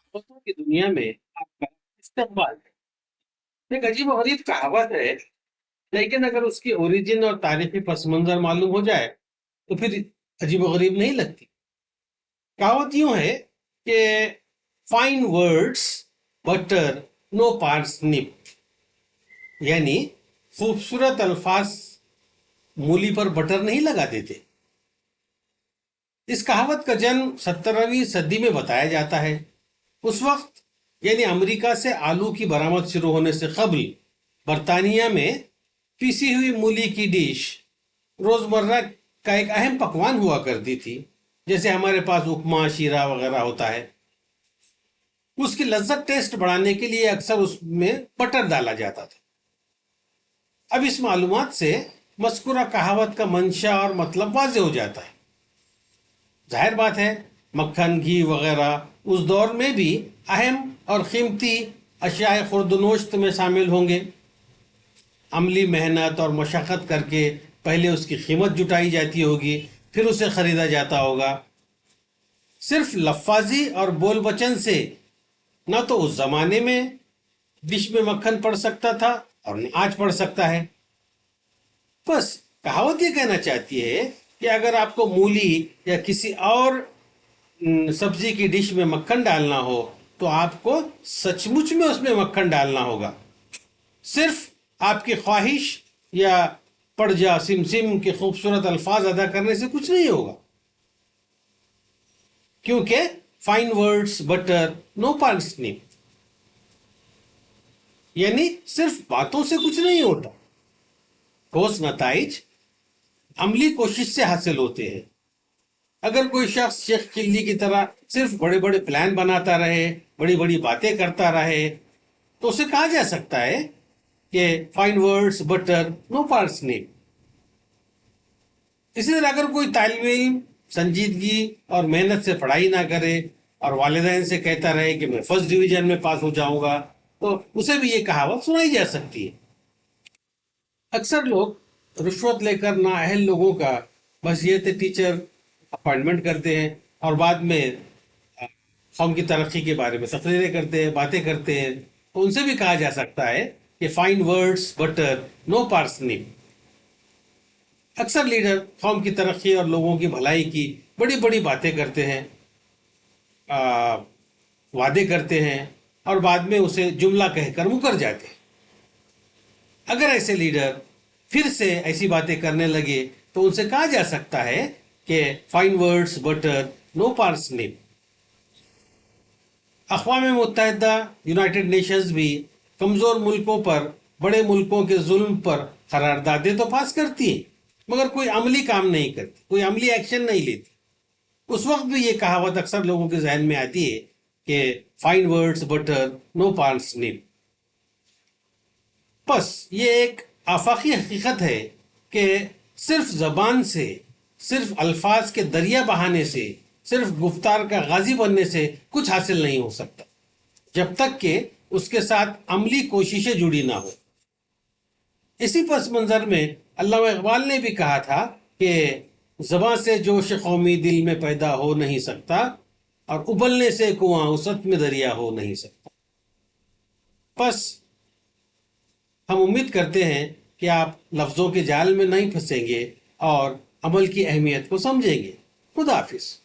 کہاوتوں کی دنیا میں آپ کا استقبال ہے ایک عجیب و غریب کہاوت ہے، لیکن اگر اس کی اوریجن اور تاریخی پس منظر معلوم ہو جائے تو پھر عجیب و غریب نہیں لگتی۔ کہاوت یوں ہے کہ فائن ورڈز بٹر نو پارس نپ، یعنی خوبصورت الفاظ مولی پر بٹر نہیں لگا دیتے۔ اس کہاوت کا جنم 17ویں صدی میں بتایا جاتا ہے۔ اس وقت یعنی امریکہ سے آلو کی برآمد شروع ہونے سے قبل برطانیہ میں پیسی ہوئی مولی کی ڈش روزمرہ کا ایک اہم پکوان ہوا کرتی تھی، جیسے ہمارے پاس اپما شیرہ وغیرہ ہوتا ہے۔ اس کی لذت ٹیسٹ بڑھانے کے لیے اکثر اس میں بٹر ڈالا جاتا تھا۔ اب اس معلومات سے مذکورہ کہاوت کا منشا اور مطلب واضح ہو جاتا ہے۔ ظاہر بات ہے مکھن گھی وغیرہ اس دور میں بھی اہم اور قیمتی اشیاء خوردنوشت میں شامل ہوں گے۔ عملی محنت اور مشقت کر کے پہلے اس کی قیمت جٹائی جاتی ہوگی، پھر اسے خریدا جاتا ہوگا۔ صرف لفاظی اور بول بچن سے نہ تو اس زمانے میں ڈش میں مکھن پڑ سکتا تھا اور نہ آج پڑ سکتا ہے۔ بس کہاوت یہ کہنا چاہتی ہے کہ اگر آپ کو مولی یا کسی اور سبزی کی ڈش میں مکھن ڈالنا ہو تو آپ کو سچ مچ میں اس میں مکھن ڈالنا ہوگا، صرف آپ کی خواہش یا پڑ جا سم سم کے خوبصورت الفاظ ادا کرنے سے کچھ نہیں ہوگا، کیونکہ فائن ورڈز بٹر نو پارسنپ، یعنی صرف باتوں سے کچھ نہیں ہوتا، ٹھوس نتائج عملی کوشش سے حاصل ہوتے ہیں۔ اگر کوئی شخص شیخ چلی کی طرح صرف بڑے بڑے پلان بناتا رہے، بڑی بڑی باتیں کرتا رہے، تو اسے کہا جا سکتا ہے کہ فائن ورڈز بٹر نو پارسنپ۔ اسی طرح اگر کوئی طالب علم سنجیدگی اور محنت سے پڑھائی نہ کرے اور والدین سے کہتا رہے کہ میں فرسٹ ڈویژن میں پاس ہو جاؤں گا، تو اسے بھی یہ کہاوت سنائی جا سکتی ہے۔ اکثر لوگ رشوت لے کر نااہل لوگوں کا بس یہ ٹیچر اپائنٹمنٹ کرتے ہیں اور بعد میں قوم کی ترقی کے بارے میں تقریریں کرتے ہیں، باتیں کرتے ہیں، تو ان سے بھی کہا جا سکتا ہے کہ فائن ورڈز بٹر نو پارسنپ۔ اکثر لیڈر قوم کی ترقی اور لوگوں کی بھلائی کی بڑی بڑی باتیں کرتے ہیں، وعدے کرتے ہیں اور بعد میں اسے جملہ کہہ کر مکر جاتے ہیں۔ اگر ایسے لیڈر پھر سے ایسی باتیں کرنے لگے تو ان سے کہا جا سکتا ہے کہ فائن ورڈز بٹر نو پارسنپ۔ اقوام متحدہ یونائٹڈ نیشنز بھی کمزور ملکوں پر بڑے ملکوں کے ظلم پر قراردادیں تو پاس کرتی ہیں، مگر کوئی عملی کام نہیں کرتی، کوئی عملی ایکشن نہیں لیتی۔ اس وقت بھی یہ کہاوت اکثر لوگوں کے ذہن میں آتی ہے کہ فائن ورڈز بٹر نو پارسنپ۔ بس یہ ایک آفاقی حقیقت ہے کہ صرف زبان سے، صرف الفاظ کے دریا بہانے سے، صرف گفتار کا غازی بننے سے کچھ حاصل نہیں ہو سکتا، جب تک کہ اس کے ساتھ عملی کوششیں جڑی نہ ہو۔ اسی پس منظر میں علامہ اقبال نے بھی کہا تھا کہ زباں سے جوش قومی دل میں پیدا ہو نہیں سکتا اور ابلنے سے کنواں وسعت میں دریا ہو نہیں سکتا۔ بس ہم امید کرتے ہیں کہ آپ لفظوں کے جال میں نہیں پھنسیں گے اور عمل کی اہمیت کو سمجھیں گے۔ خدا حافظ۔